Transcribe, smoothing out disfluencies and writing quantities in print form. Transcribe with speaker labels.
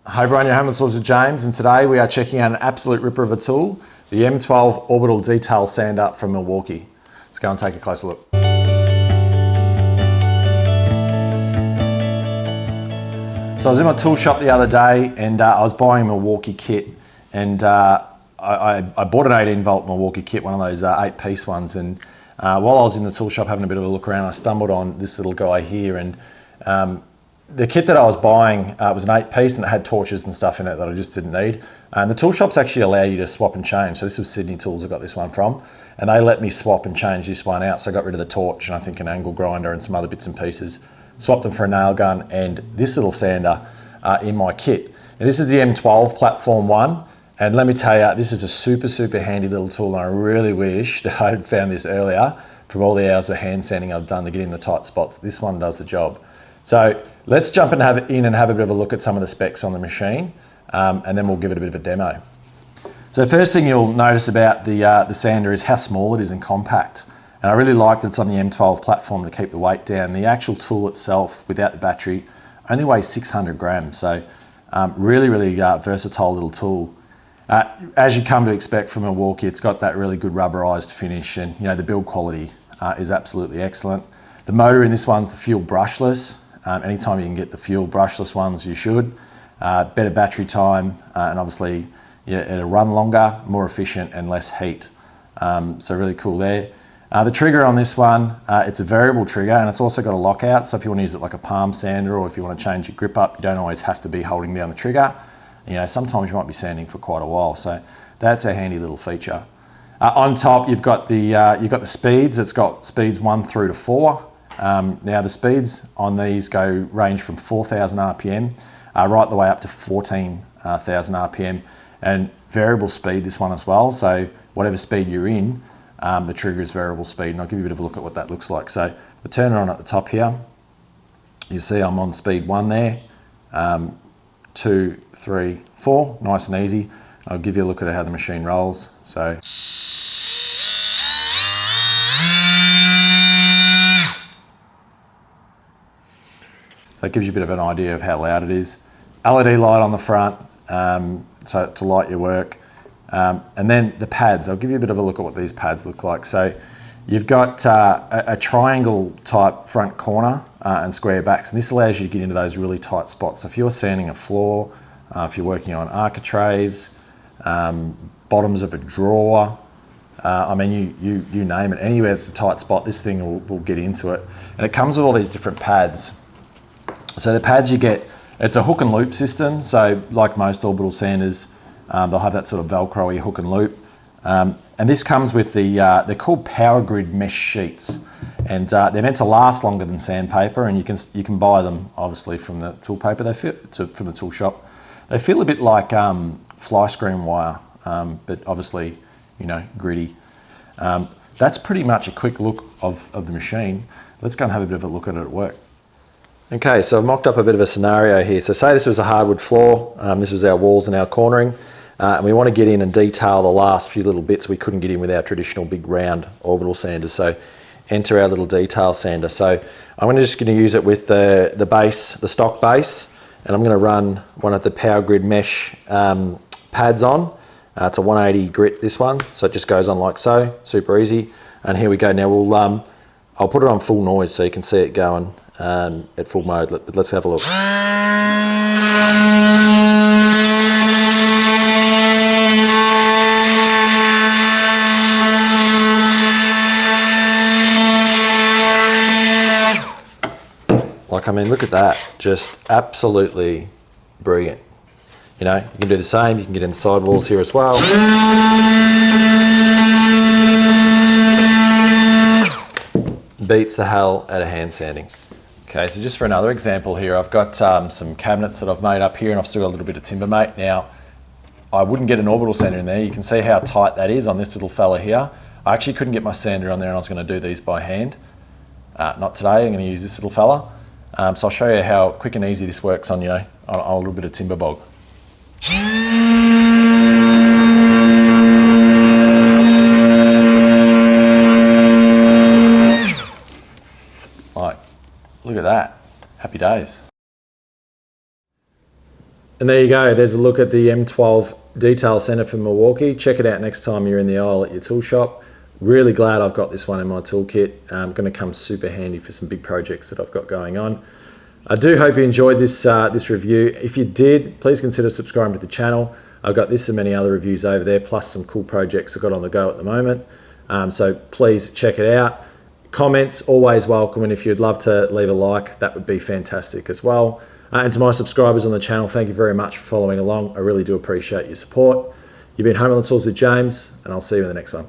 Speaker 1: Hi everyone, you're home with Tools with James, and today we are checking out an absolute ripper of a tool, the M12 Orbital Detail Sander from Milwaukee. Let's go and take a closer look. So I was in my tool shop the other day and I was buying a Milwaukee kit, and I bought an 18 volt Milwaukee kit, one of those 8-piece ones, and while I was in the tool shop having a bit of a look around, I stumbled on this little guy here, and the kit that I was buying was an 8-piece and it had torches and stuff in it that I just didn't need. And the tool shops actually allow you to swap and change. So this was Sydney Tools I got this one from, and they let me swap and change this one out. So I got rid of the torch and I think an angle grinder and some other bits and pieces, swapped them for a nail gun and this little sander in my kit. And this is the M12 Platform 1. And let me tell you, this is a super handy little tool, and I really wish that I had found this earlier from all the hours of hand sanding I've done to get in the tight spots. This one does the job. So let's jump in and have a bit of a look at some of the specs on the machine, and then we'll give it a bit of a demo. So the first thing you'll notice about the sander is how small it is and compact. And I really like that it's on the M12 platform to keep the weight down. The actual tool itself, without the battery, only weighs 600 grams. So really versatile little tool. As you come to expect from Milwaukee, it's got that really good rubberized finish, and the build quality is absolutely excellent. The motor in this one's the fuel brushless. Anytime you can get the fuel brushless ones, you should. Better battery time, and obviously it'll run longer, more efficient and less heat. So really cool there. The trigger on this one, it's a variable trigger, and it's also got a lockout. So if you want to use it like a palm sander, or if you want to change your grip up, you don't always have to be holding down the trigger. Sometimes you might be sanding for quite a while. So that's a handy little feature. On top, you've got the speeds. It's got speeds 1 through to 4. Now the speeds on these range from 4,000 RPM right the way up to 14,000 RPM, and variable speed this one as well. So whatever speed you're in, the trigger is variable speed, and I'll give you a bit of a look at what that looks like. So I turn it on at the top here. You see I'm on speed 1 there, 2, 3, 4, nice and easy. I'll give you a look at how the machine rolls. So that gives you a bit of an idea of how loud it is. LED light on the front, so to light your work. And then the pads, I'll give you a bit of a look at what these pads look like. So you've got a triangle type front corner and square backs, and this allows you to get into those really tight spots. So if you're sanding a floor, if you're working on architraves, bottoms of a drawer, you name it, anywhere that's a tight spot, this thing will get into it. And it comes with all these different pads. So the pads you get, it's a hook and loop system. So like most orbital sanders, they'll have that sort of Velcro-y hook and loop. And this comes with they're called Power Grid mesh sheets. And they're meant to last longer than sandpaper, and you can buy them obviously from the tool paper. From the tool shop. They feel a bit like fly screen wire, but obviously, gritty. That's pretty much a quick look of the machine. Let's go and have a bit of a look at it at work. Okay, so I've mocked up a bit of a scenario here. So say this was a hardwood floor, this was our walls and our cornering, and we want to get in and detail the last few little bits we couldn't get in with our traditional big round orbital sanders. So enter our little detail sander. So I'm just going to use it with the base, the stock base, and I'm going to run one of the Power Grid mesh pads on. It's a 180 grit, this one, so it just goes on like so, super easy. And here we go. Now I'll put it on full noise so you can see it going at full mode. Let's have a look. Look at that, just absolutely brilliant. You can do the same, you can get in the sidewalls here as well. Beats the hell out of hand sanding. Okay, so just for another example here, I've got some cabinets that I've made up here, and I've still got a little bit of Timbermate. Now, I wouldn't get an orbital sander in there. You can see how tight that is on this little fella here. I actually couldn't get my sander on there, and I was going to do these by hand. Not today, I'm going to use this little fella. So I'll show you how quick and easy this works on, on a little bit of timber bog. Look at that, happy days. And there you go. There's a look at the M12 Detail Center from Milwaukee. Check it out next time you're in the aisle at your tool shop. Really glad I've got this one in my toolkit. Going to come super handy for some big projects that I've got going on. I do hope you enjoyed this review. If you did, please consider subscribing to the channel. I've got this and many other reviews over there, plus some cool projects I've got on the go at the moment. So please check it out. Comments, always welcome, and if you'd love to leave a like, that would be fantastic as well. And to my subscribers on the channel, thank you very much for following along. I really do appreciate your support. You've been Home on the Tools with James, and I'll see you in the next one.